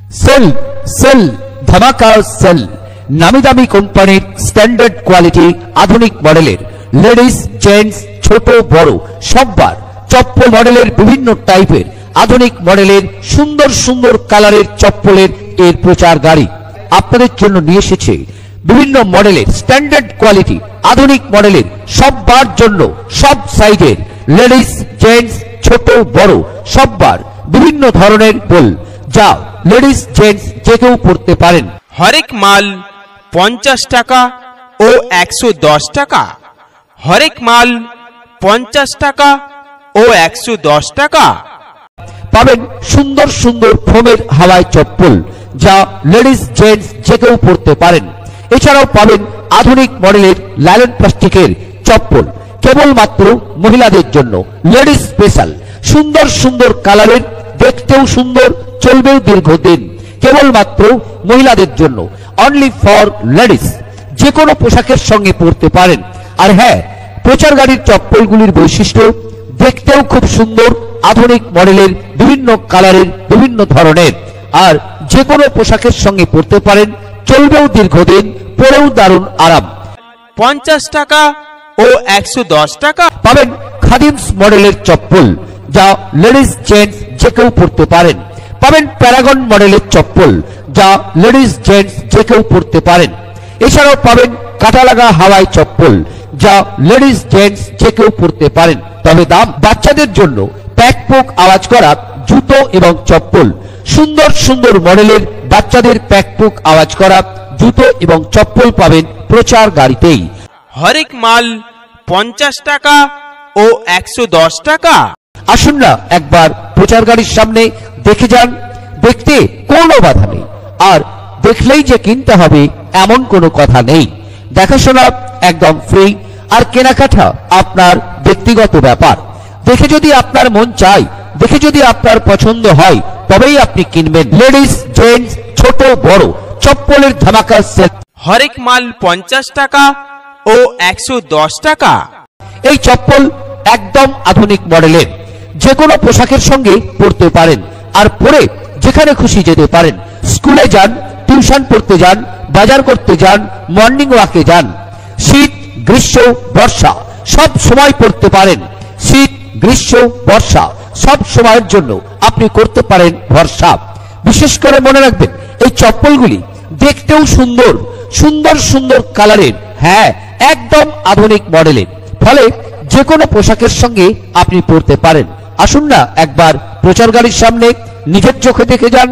Sell sell ধামাকা sell, নামি দামি কোম্পানির স্ট্যান্ডার্ড কোয়ালিটি আধুনিক মডেলের লেডিস জেন্টস ছোট বড় সববার চপ্পল মডেলের বিভিন্ন টাইপের আধুনিক মডেলের সুন্দর সুন্দর কালারের চপ্পলের এর প্রচার গাড়ি আপনাদের জন্য নিয়ে এসেছে। বিভিন্ন মডেলের স্ট্যান্ডার্ড কোয়ালিটি আধুনিক মডেলের সববার জন্য সব সাইজের লেডিস জেন্টস ছোট বড় সববার বিভিন্ন ধরনের বল যা লেডিস জেন্টস যে কেউ পড়তে পারেন। হরেক মাল 50 টাকা ও 110 টাকা, হরেক মাল 50 টাকা ও 110 টাকা। পাবেন সুন্দর সুন্দর ফোমের হাওয়াই চপ্পল যা লেডিস জেন্টস যে কেউ পড়তে পারেন। এছাড়াও পাবেন আধুনিক মডেলের লাইলন প্লাস্টিকের চপ্পল কেবলমাত্র মহিলাদের জন্য লেডিস স্পেশাল, সুন্দর সুন্দর কালারের, দেখতেও সুন্দর, চলবেও দীর্ঘদিন, কেবলমাত্র মহিলাদের জন্য, অনলি ফর লেডিস। যে কোনো পোশাকের সঙ্গে পরতে পারেন। আর হ্যাঁ, প্রচার গাড়ির চপ্পলগুলির বৈশিষ্ট্য দেখতেও খুব সুন্দর, আধুনিক মডেলের, বিভিন্ন কালারের, বিভিন্ন ধরনের, আর যে কোনো পোশাকের সঙ্গে পরতে পারেন, চলবেও দীর্ঘদিন, পরেও দারুণ আরাম। 50 টাকা ও 110 টাকা পাবেন খাদিমস মডেলের চপ্পল যা লেডিস জেন্টস যে কেউ পরতে পারেন। পাবেন প্যারাগন মডেলের চপ্পল যা লেডিস জেন্টস যে কেউ পরতে পারেন। এছাড়াও পাবেন কাটা লাগা হাওয়াই চপ্পল যা লেডিস জেন্টস যে কেউ পরতে পারেন। তবে দাম বাচ্চাদের জন্য প্যাকপোক আওয়াজ করা জুতো এবং চপ্পল, সুন্দর সুন্দর মডেলের বাচ্চাদের প্যাকপোক আওয়াজ করা জুতো এবং চপ্পল পাবেন প্রচার গাড়িতেই। হরেক মাল 50 টাকা ও 110 টাকা। আসুন না একবার প্রচার গাড়ির সামনে দেখে যান, দেখতে কোনো বাধা নেই, আর দেখলেই যে কিনতে হবে এমন কোনো কথা নেই। দেখাশোনা একদম ফ্রি, আর কেনাকাটা আপনার ব্যক্তিগত ব্যাপার। দেখে যদি আপনার মন চায়, দেখে যদি আপনার পছন্দ হয়, তবেই আপনি কিনবেন। লেডিস জেন্টস ছোট বড় চপ্পলের ধামাকা সেল। হরেক মাল 50 টাকা ও 110 টাকা। এই চপ্পল একদম আধুনিক মডেলের, যে কোনো পোশাকের সঙ্গে পরতে পারেন, আর পরে যেখানে খুশি যেতে পারেন। স্কুলে যান, টিউশন পড়তে যান, বাজার করতে যান, মর্নিং ওয়াকে যান। শীত গ্রীষ্ম বর্ষা সব সময় পড়তে পারেন। শীত গ্রীষ্ম বর্ষা সব সময়ের জন্য আপনি করতে পারেন ভরসা। বিশেষ করে মনে রাখবেন, এই চপ্পলগুলি দেখতেও সুন্দর, সুন্দর সুন্দর কালারের, হ্যাঁ একদম আধুনিক মডেলের, ফলে যে কোনো পোশাকের সঙ্গে আপনি পরতে পারেন। আসুন না একবার প্রচার গাড়ির সামনে নিজের চোখে দেখে যান।